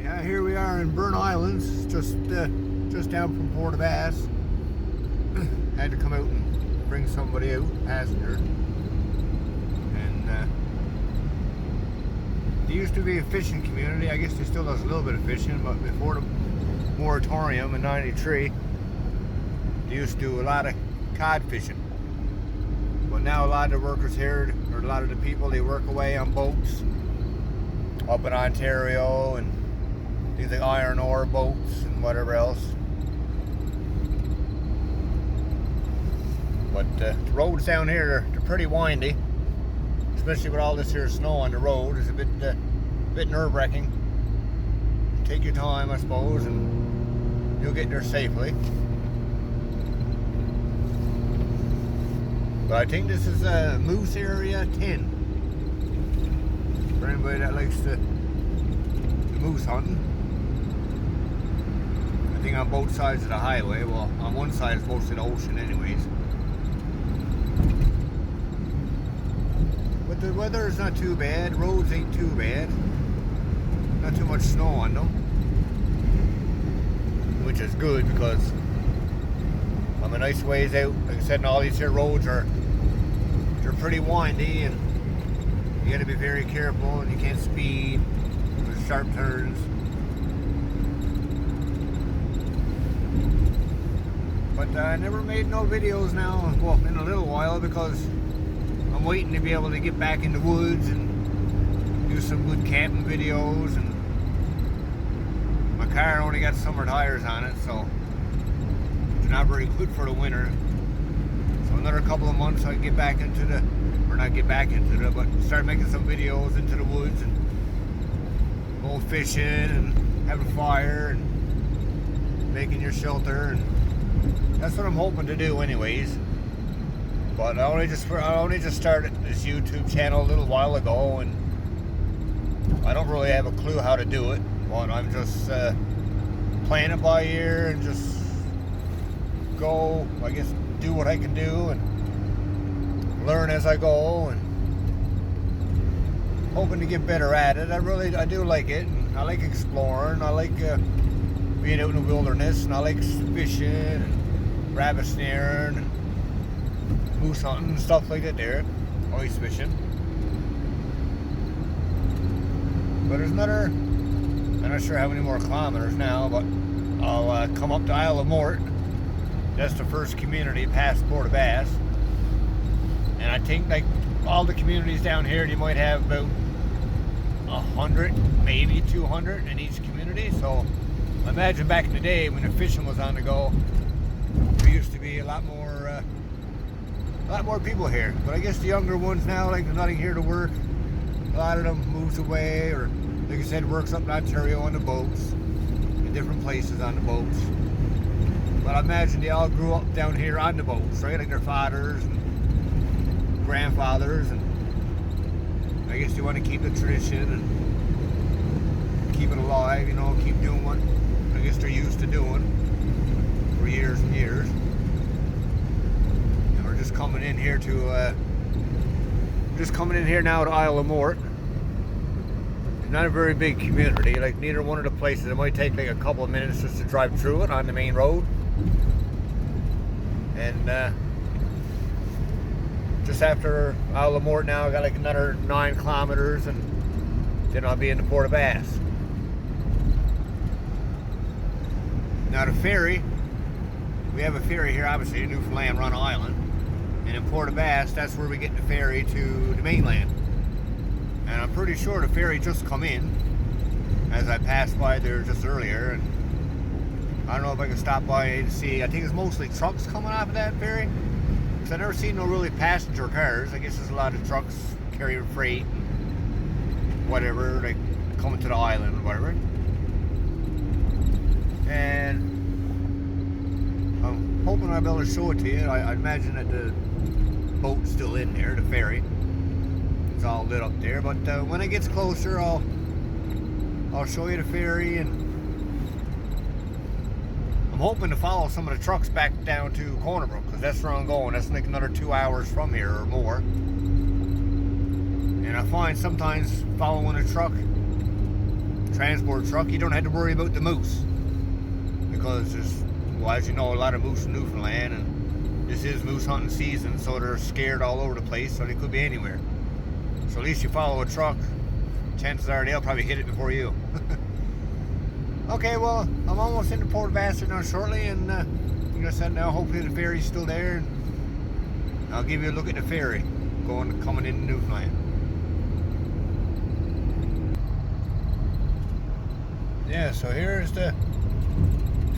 Yeah, here we are in Burn Islands, just down from Port of Bass. Had to come out and bring somebody out, passenger. And there used to be a fishing community. I guess there still does a little bit of fishing, but before the moratorium in '93, they used to do a lot of cod fishing. But now a lot of the workers here, or a lot of the people, they work away on boats up in Ontario and things like iron ore boats and whatever else. But the roads down here, they're pretty windy, especially with all this here snow on the road. It's a bit nerve-wracking. Take your time, I suppose, and you'll get there safely. But I think this is Moose Area 10. For anybody that likes the moose hunting. I think on both sides of the highway. Well, on one side it's mostly the ocean anyways. But the weather is not too bad. Roads ain't too bad. Not too much snow on them. Which is good because I'm a nice ways out. Like I said, and all these here roads they're pretty windy, and you got to be very careful, and you can't speed with sharp turns. But I never made no videos now, well, in a little while, because I'm waiting to be able to get back in the woods and do some good camping videos. And my car only got summer tires on it, so it's not very good for the winter. So another couple of months I can get back into the, or not get back into it, but start making some videos into the woods and go fishing and having a fire and making your shelter, and that's what I'm hoping to do anyways. But I only just started this YouTube channel a little while ago, and I don't really have a clue how to do it, but I'm just playing it by ear and just go, I guess, do what I can do and learn as I go, and hoping to get better at it. I do like it, and I like exploring. I like being out in the wilderness, and I like fishing and rabbit snaring and moose hunting and stuff like that there. Always fishing. But there's another, I'm not sure how many more kilometers now, but I'll come up to Isle of Mort. That's the first community past Port of Bass. And I think like all the communities down here, you might have about 100, maybe 200 in each community. So I imagine back in the day when the fishing was on the go, there used to be a lot more people here. But I guess the younger ones now, like, there's nothing here to work. A lot of them moves away, or like I said, works up in Ontario on the boats, in different places on the boats. But I imagine they all grew up down here on the boats, right? Like their fathers and grandfathers, and I guess they want to keep the tradition and keep it alive, you know, keep doing what I guess they're used to doing for years and years. And we're just coming in here to now to Isle of Mort. It's not a very big community. Like, neither one of the places, it might take like a couple of minutes just to drive through it on the main road. And just after Isle of Mort now, I got like another 9 kilometers, and then I'll be in the Port of Bass. Now the ferry, we have a ferry here, obviously, in Newfoundland, Run Island. And in Port of Bass, that's where we get the ferry to the mainland. And I'm pretty sure the ferry just come in, as I passed by there just earlier. And I don't know if I can stop by and see. I think it's mostly trucks coming off of that ferry, because I've never seen no really passenger cars. I guess there's a lot of trucks carrying freight and whatever, like coming to the island or whatever. And I'm hoping I'll be able to show it to you. I imagine that the boat's still in there, the ferry. It's all lit up there. But when it gets closer, I'll show you the ferry, and I'm hoping to follow some of the trucks back down to Corner Brook, because that's where I'm going. That's like another 2 hours from here or more. And I find sometimes following a truck transport truck, you don't have to worry about the moose. Because there's, well, as you know, a lot of moose in Newfoundland, and this is moose hunting season, so they're scared all over the place, so they could be anywhere. So at least you follow a truck, chances are they'll probably hit it before you. Okay, well, I'm almost into Port Bastard now shortly, and like I said, now hopefully the ferry's still there, and I'll give you a look at the ferry coming into Newfoundland. Yeah, so here's the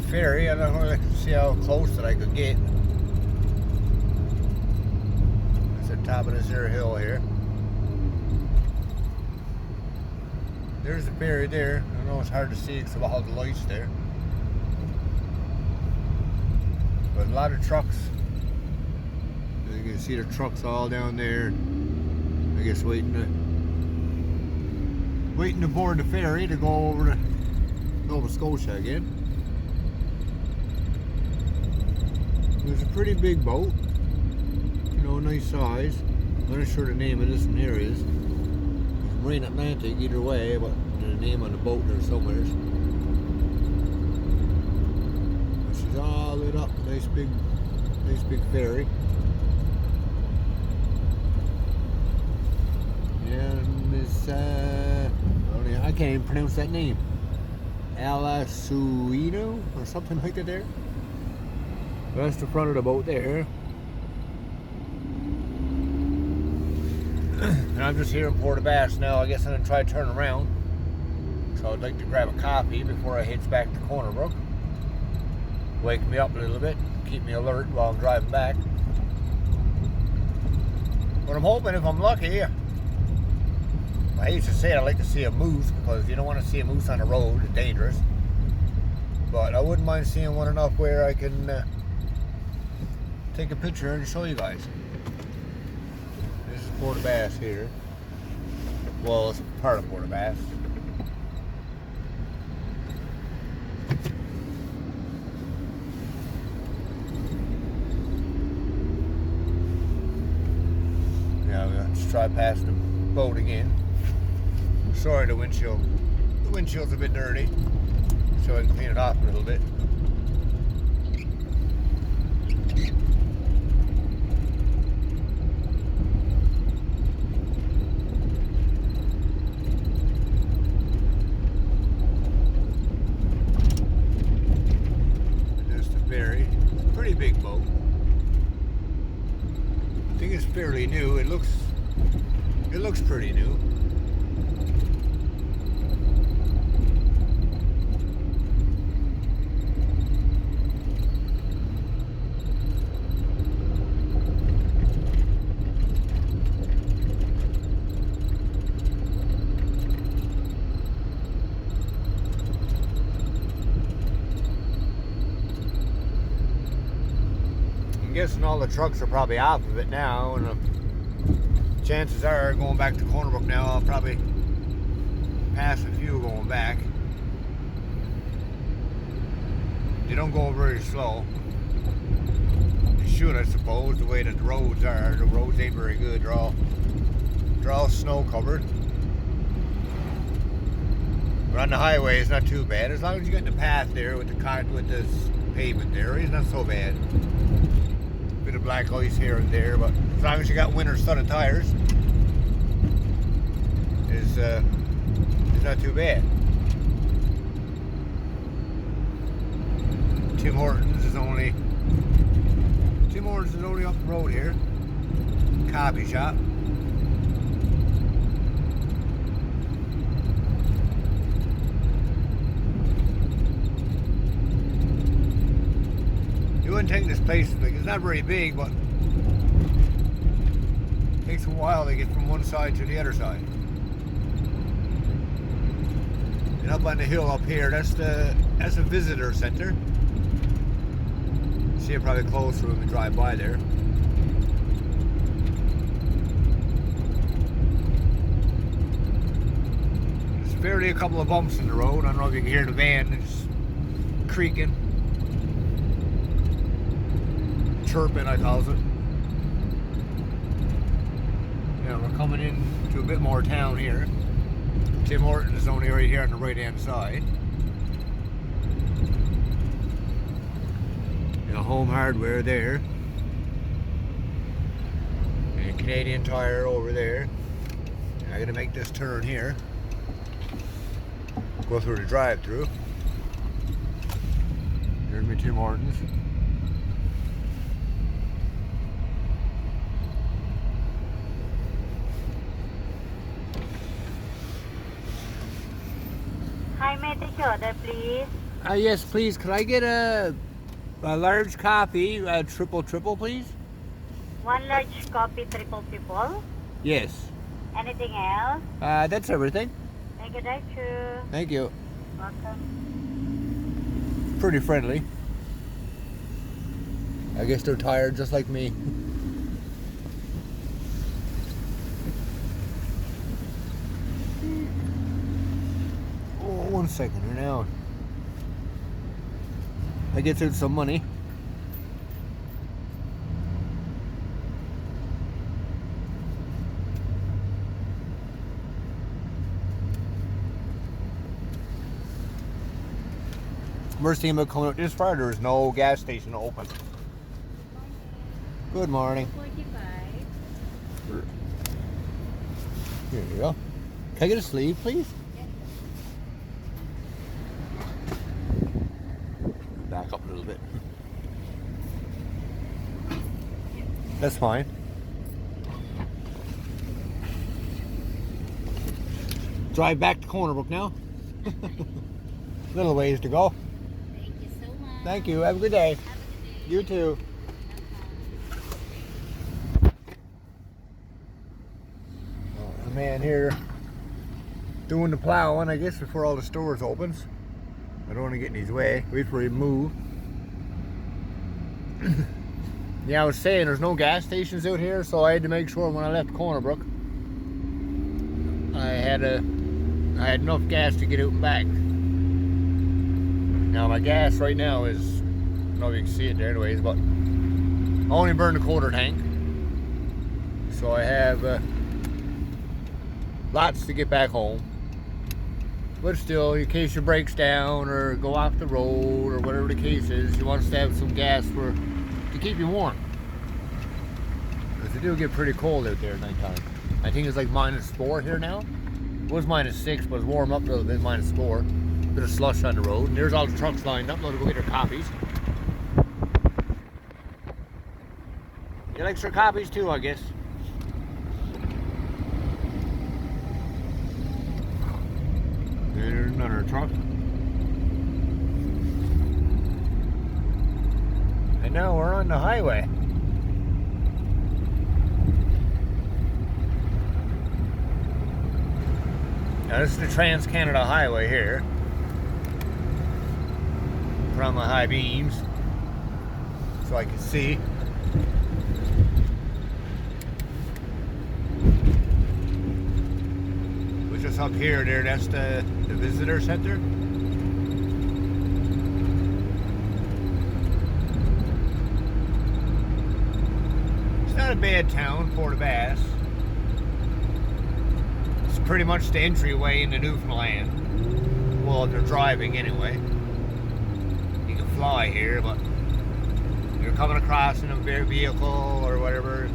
ferry. I don't know if I can see how close that I could get. It's the top of this here hill here. There's the ferry there. I know it's hard to see because of all the lights there. But a lot of trucks. You can see the trucks all down there. I guess waiting to board the ferry to go over to Nova Scotia again. It was a pretty big boat. You know, nice size. I'm not sure the name of this one here is. Marine Atlantic either way, but there's a name on the boat there somewhere. She's all lit up, nice big ferry. And this I can't even pronounce that name. Alasuino or something like that there. That's the front of the boat there. And I'm just here in Port Bass now. I guess I'm going to try to turn around. So I'd like to grab a coffee before I head back to Corner Brook. Wake me up a little bit, keep me alert while I'm driving back. But I'm hoping if I'm lucky, I hate to say it, I'd like to see a moose because you don't want to see a moose on the road, it's dangerous. But I wouldn't mind seeing one enough where I can take a picture and show you guys. This is Port Bass here. Well, it's part of Port Bass. Yeah, we'll just try past the boat again. Sorry, the windshield's a bit dirty, so I can clean it off a little bit. And there's the ferry. It's a pretty big boat. I think it's fairly new. It looks pretty new. I'm guessing all the trucks are probably off of it now, and chances are going back to Corner Brook now, I'll probably pass a few going back. They don't go very slow. They should, I suppose, the way that the roads are. The roads ain't very good. They're all snow covered. But on the highway, it's not too bad. As long as you get the path there with this pavement there, it's not so bad. Bit of black ice here and there, but as long as you got winter studded tires, it's not too bad. Tim Hortons is only up the road here. Coffee shop. You wouldn't think this place, like, it's not very big, but it takes a while to get from one side to the other side. And up on the hill up here, that's a visitor center. See it probably close when we drive by there. There's barely a couple of bumps in the road. I don't know if you can hear the van, it's creaking. Chirping, I calls it. Yeah, we're coming in to a bit more town here. Tim Hortons is only right here on the right hand side. And Home Hardware there. And Canadian Tire over there. And I gotta make this turn here. Go through the drive-through. Here's my Tim Hortons. Hi, may I take your order, please? Yes, please. Could I get a large coffee, triple, please? One large coffee, triple people. Yes. Anything else? That's everything. Thank you, drive-thru. Thank you. Welcome. Pretty friendly. I guess they're tired just like me. Oh, 1 second here now. I get out some money. Worst thing about coming out this far, there is no gas station open. Good morning. 45. Here you go. Can I get a sleeve, please? Back up a little bit. That's fine. Drive back to Corner Brook now. Little ways to go. Thank you so much. Thank you. Have a good day. Have a good day. You too. The man here doing the plowing, I guess, before all the stores opens. I don't want to get in his way. Wait for him to move. Yeah, I was saying there's no gas stations out here, so I had to make sure when I left Corner Brook I had enough gas to get out and back. Now my gas right now is, I don't know if you can see it there anyways, but I only burned a quarter tank. So I have lots to get back home. But still, in case your breaks down or go off the road or whatever the case is, you want us to have some gas to keep you warm. Because it do get pretty cold out there at nighttime. I think it's like -4 here now. It was -6, but it's warm up a little bit, -4. Bit of slush on the road. And there's all the trucks lined up. They'll go get their copies. You like your copies too, I guess. There's another truck. And now we're on the highway. Now this is the Trans-Canada Highway here. Put on my high beams so I can see. Which is up here there, that's the visitor center. It's not a bad town, Port aux Basques. It's pretty much the entryway into Newfoundland. Well, if they're driving anyway. You can fly here, but if you're coming across in a vehicle or whatever,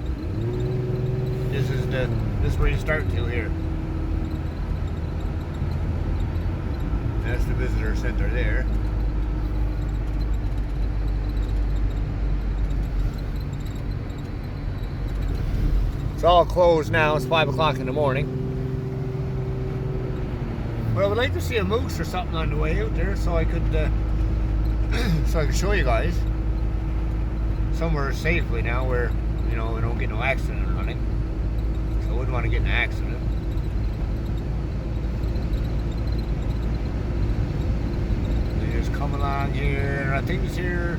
this is where you start to here. That's the visitor center there. It's all closed now. It's 5 o'clock in the morning. But I would like to see a moose or something on the way out there, so I could show you guys somewhere safely now where we don't get no accident or nothing. So I wouldn't want to get in an accident. Come along here. I think this here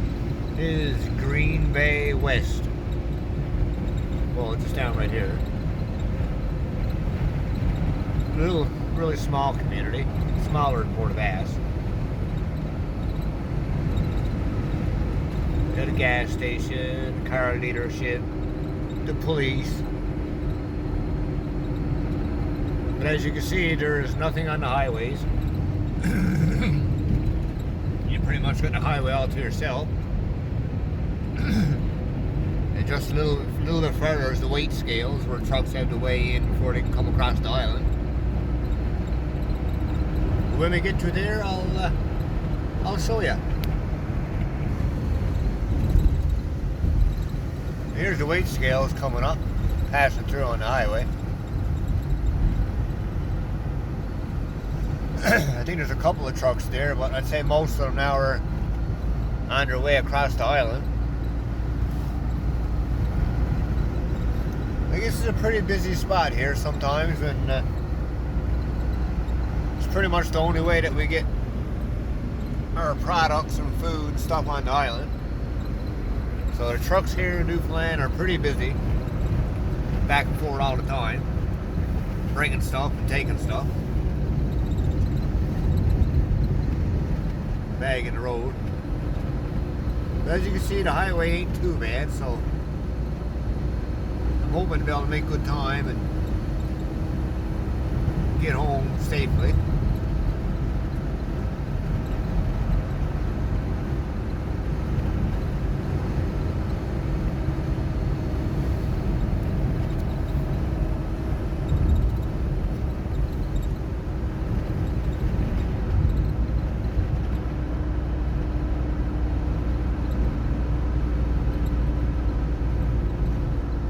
is Green Bay West. Well, it's just down right here. Really small community, smaller than Port aux Basques. Got a gas station, car dealership, the police. But as you can see, there is nothing on the highways. You pretty much got the highway all to yourself. And just a little bit further is the weight scales where trucks have to weigh in before they can come across the island. But when we get to there, I'll show you. Here's the weight scales coming up, passing through on the highway. I think there's a couple of trucks there, but I'd say most of them now are on their way across the island. I guess it's a pretty busy spot here sometimes, and it's pretty much the only way that we get our products and food and stuff on the island. So the trucks here in Newfoundland are pretty busy, back and forth all the time, bringing stuff and taking stuff. Bag in the road. But as you can see, the highway ain't too bad, so I'm hoping to be able to make good time and get home safely.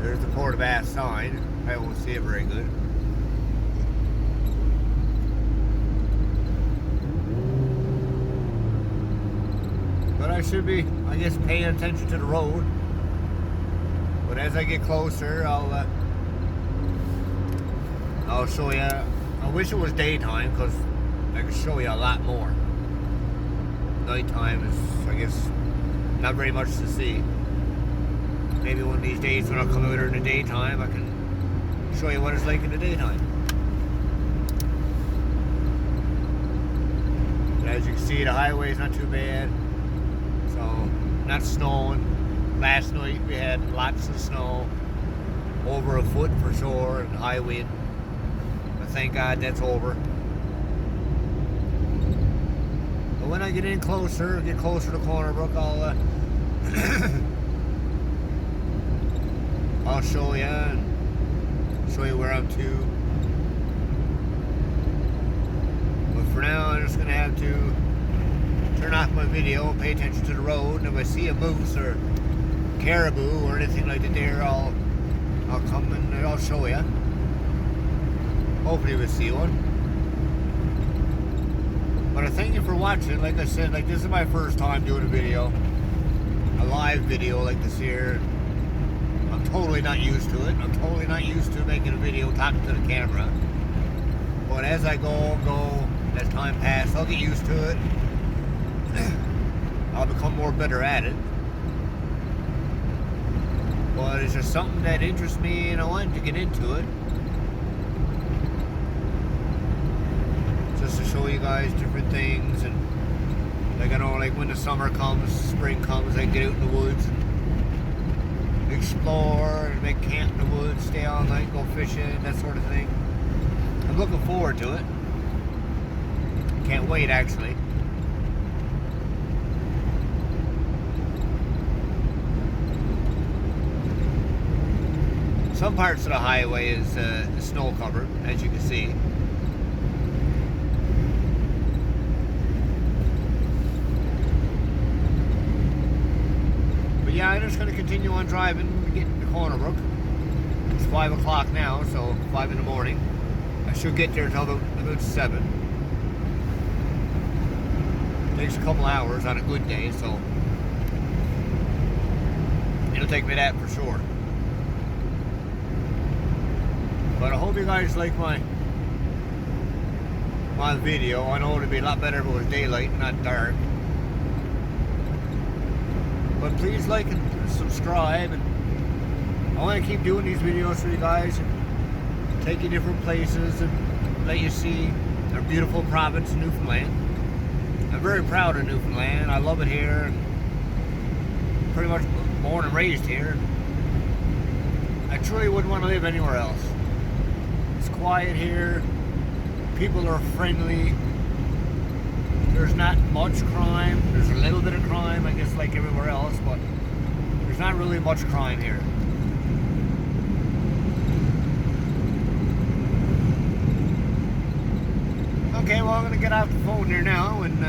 There's the Port of Bass sign. I won't see it very good. But I should be, I guess, paying attention to the road. But as I get closer, I'll show you. I wish it was daytime because I could show you a lot more. Nighttime is, I guess, not very much to see. Maybe one of these days when I'll come out in the daytime, I can show you what it's like in the daytime. But as you can see, the highway is not too bad. So, not snowing. Last night we had lots of snow. Over a foot for sure, and high wind. But thank God that's over. But when I get in closer, get closer to Corner Brook, I'll show you and show you where I'm to. But for now, I'm just gonna have to turn off my video and pay attention to the road. And if I see a moose or caribou or anything like that there, I'll come and I'll show you. Hopefully we'll see one. But I thank you for watching. Like I said, this is my first time doing a video, a live video like this here. I'm totally not used to it. I'm totally not used to making a video talking to the camera. But as I go, as time passes, I'll get used to it. I'll become more better at it. But it's just something that interests me and I wanted to get into it. Just to show you guys different things, and I know when the summer comes, spring comes, I can get out in the woods and explore and make camp in the woods, stay all night, go fishing, that sort of thing. I'm looking forward to it. Can't wait, actually. Some parts of the highway is snow covered, as you can see. But yeah, I'm just going to continue on driving to get to Corner Brook. It's 5 o'clock now, so 5 in the morning. I should get there until about 7. It takes a couple hours on a good day, so it'll take me that for sure. But I hope you guys like my video. I know it'd be a lot better if it was daylight and not dark. But please like and subscribe. And I want to keep doing these videos for you guys and take you different places and let you see our beautiful province of Newfoundland. I'm very proud of Newfoundland. I love it here. Pretty much born and raised here. I truly wouldn't want to live anywhere else. It's quiet here. People are friendly. There's not much crime. There's a little bit of crime, I guess, like everywhere else, but there's not really much crime here. Okay, well, I'm going to get off the phone here now, and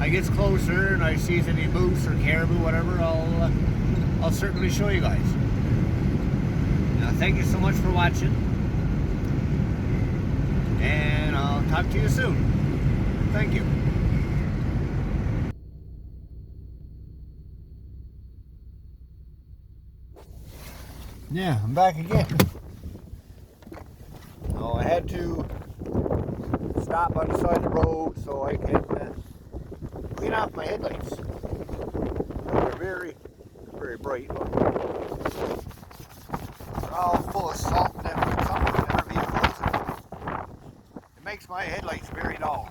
I gets closer and I sees any moose or caribou, whatever, I'll certainly show you guys. Now, thank you so much for watching, and I'll talk to you soon. Thank you. Yeah, I'm back again. Oh, I had to stop on the side of the road so I can clean off my headlights. They're very bright. They're all full of salt and everything, something in our vehicles. It makes my headlights very dull.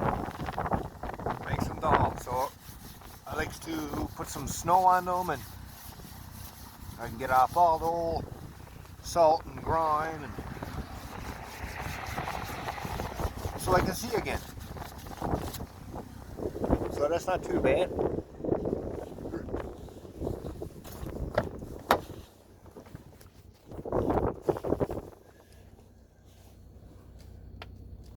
It makes them dull, so I like to put some snow on them, and I can get off all the old salt and grime, and so I can see again. So that's not too bad.